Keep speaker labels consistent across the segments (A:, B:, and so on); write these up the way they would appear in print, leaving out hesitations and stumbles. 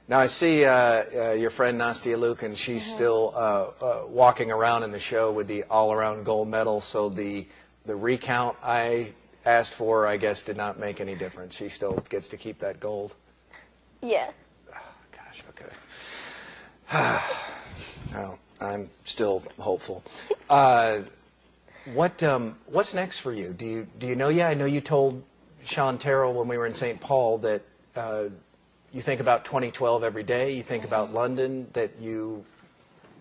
A: Now I see your friend Nastia Lukin. She's still walking around in the show with the all-around gold medal. So the recount I asked for, I guess, did not make any difference. She still gets to keep that gold.
B: Yeah.
A: Oh, gosh. Okay. Well, I'm still hopeful. What's next for you? Do you know yet? I know you told Sean Terrell when we were in St. Paul that you think about 2012 every day. You think about London, that you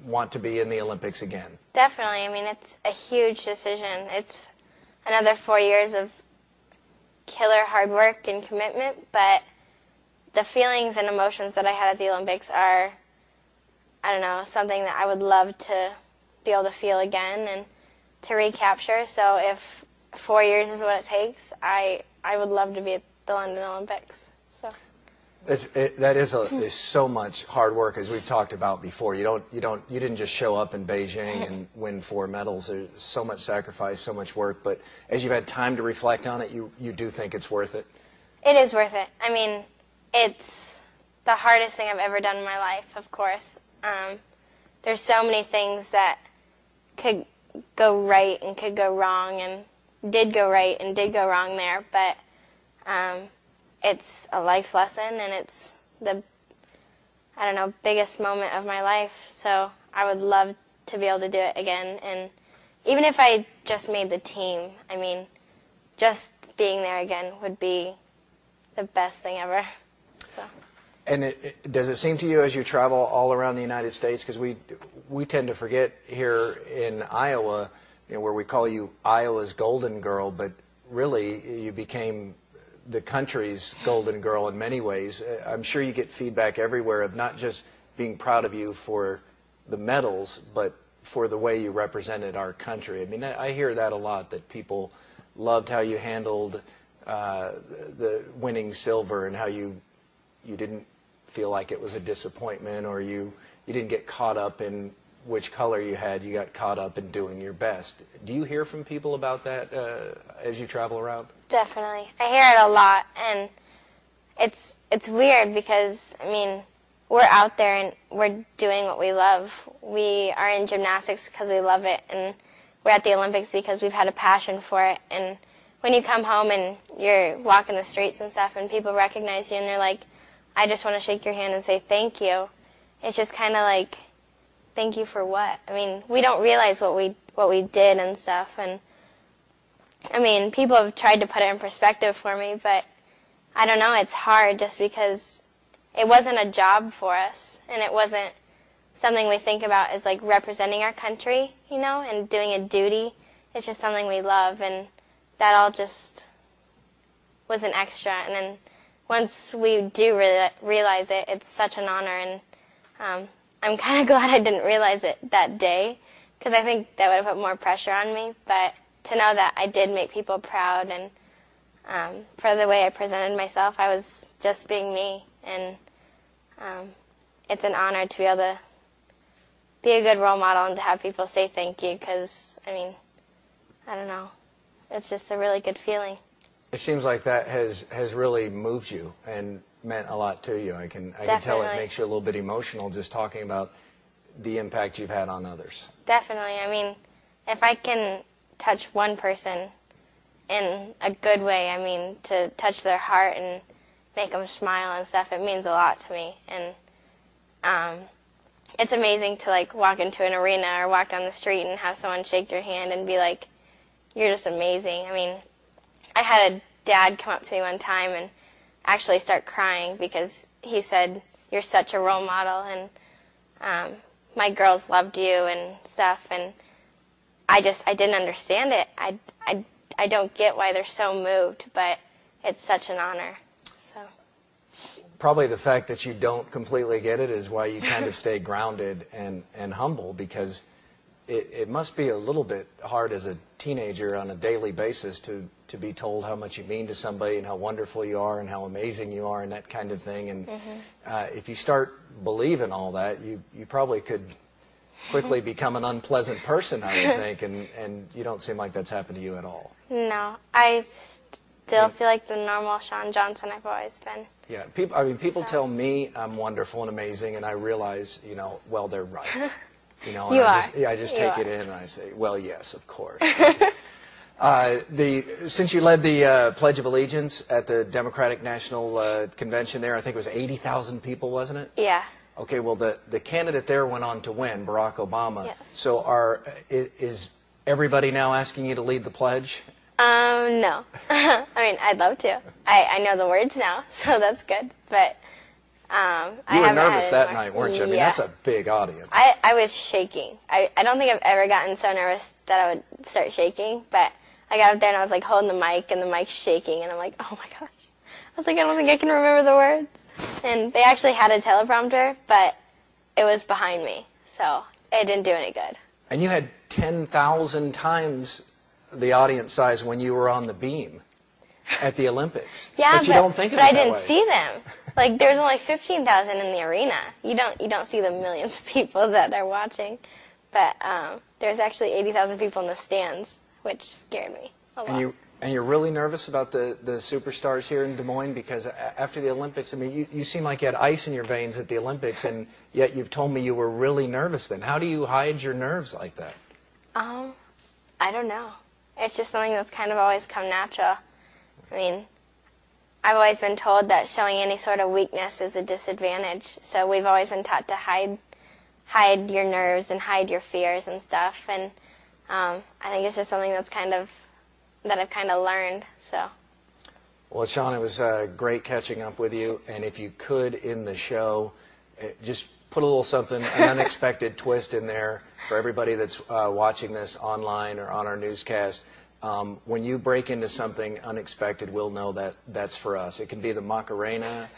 A: want to be in the Olympics again.
B: Definitely. I mean, it's a huge decision. It's another 4 years of killer hard work and commitment, but the feelings and emotions that I had at the Olympics are, I don't know, something that I would love to be able to feel again and to recapture. So if 4 years is what it takes, I would love to be at the London Olympics. So.
A: That is so much hard work, as we've talked about before. You didn't just show up in Beijing and win 4 medals. There's so much sacrifice, so much work. But as you've had time to reflect on it, you do think it's worth it?
B: It is worth it. I mean, it's the hardest thing I've ever done in my life, of course. There's so many things that could go right and could go wrong, and did go right and did go wrong there. But it's a life lesson, and it's the, I don't know, biggest moment of my life. So I would love to be able to do it again. And even if I just made the team, I mean, just being there again would be the best thing ever. So.
A: And does it seem to you as you travel all around the United States, because we tend to forget here in Iowa, where we call you Iowa's Golden Girl, but really you became the country's golden girl in many ways. I'm sure you get feedback everywhere of not just being proud of you for the medals, but for the way you represented our country. I mean, I hear that a lot, that people loved how you handled the winning silver, and how you didn't feel like it was a disappointment, or you didn't get caught up in which color you had. You got caught up in doing your best. Do you hear from people about that as you travel around?
B: Definitely. I hear it a lot, and it's weird because, I mean, we're out there and we're doing what we love. We are in gymnastics because we love it, and we're at the Olympics because we've had a passion for it. And when you come home and you're walking the streets and stuff and people recognize you and they're like, I just want to shake your hand and say thank you, it's just kind of like, thank you for what? I mean, we don't realize what we did and stuff. And I mean, people have tried to put it in perspective for me, but I don't know, it's hard just because it wasn't a job for us, and it wasn't something we think about as like representing our country, and doing a duty. It's just something we love, and that all just was an extra. And then once we do realize it, it's such an honor, and I'm kind of glad I didn't realize it that day, because I think that would have put more pressure on me. But to know that I did make people proud, and for the way I presented myself, I was just being me, and it's an honor to be able to be a good role model and to have people say thank you, because, I mean, I don't know, it's just a really good feeling. It
A: seems like that has really moved you and meant a lot to you. I can tell it makes you a little bit emotional just talking about the impact you've had on others.
B: Definitely. I mean, if I can touch one person in a good way, I mean, to touch their heart and make them smile and stuff, it means a lot to me. And it's amazing to like walk into an arena or walk down the street and have someone shake your hand and be like, you're just amazing. I mean, I had a dad come up to me one time and actually start crying because he said, you're such a role model, and my girls loved you and stuff, and I didn't understand it. I don't get why they're so moved, but it's such an honor. So
A: probably the fact that you don't completely get it is why you kind of stay grounded and humble, because it must be a little bit hard as a teenager on a daily basis to be told how much you mean to somebody and how wonderful you are and how amazing you are and that kind of thing. And if you start believing all that, you probably could quickly become an unpleasant person, I would think, and you don't seem like that's happened to you at all.
B: No, I still feel like the normal Shawn Johnson I've always been.
A: Yeah, people tell me I'm wonderful and amazing, and I realize, well, they're right. And I just take it in and I say, well, yes, of course. Since you led the Pledge of Allegiance at the Democratic National Convention there, I think it was 80,000 people, wasn't it?
B: Yeah.
A: Okay, well, the candidate there went on to win, Barack Obama.
B: Yes.
A: So is everybody now asking you to lead the pledge?
B: No. I mean, I'd love to. I know the words now, so that's good. But
A: you were nervous that night, weren't you? I mean, that's a big audience.
B: I was shaking. I don't think I've ever gotten so nervous that I would start shaking. But I got up there and I was like holding the mic, and the mic's shaking, and I'm like, oh my gosh. I was like, I don't think I can remember the words. And they actually had a teleprompter, but it was behind me, so it didn't do any good.
A: And you had 10,000 times the audience size when you were on the beam at the Olympics.
B: Yeah,
A: but you don't think of it
B: that way.
A: But I
B: didn't see them. Like, there's only 15,000 in the arena. You don't see the millions of people that are watching. But there's actually 80,000 people in the stands, which scared me a lot.
A: And you're really nervous about the superstars here in Des Moines, because after the Olympics, I mean, you seem like you had ice in your veins at the Olympics, and yet you've told me you were really nervous then. How do you hide your nerves like that?
B: I don't know. It's just something that's kind of always come natural. I mean, I've always been told that showing any sort of weakness is a disadvantage, so we've always been taught to hide your nerves and hide your fears and stuff, and I think it's just something that I've kind of learned. So.
A: Well, Shawn, it was great catching up with you, and if you could, in the show, just put a little something, an unexpected twist in there for everybody that's watching this online or on our newscast. When you break into something unexpected, we'll know that that's for us. It can be the Macarena,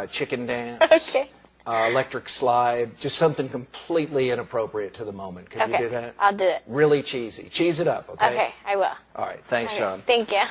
A: chicken dance,
B: okay.
A: Electric slide, just something completely inappropriate to the moment. Can you do that?
B: I'll do it.
A: Really cheesy. Cheese it up, okay?
B: Okay, I will.
A: All right. Thanks, Shawn.
B: Thank you.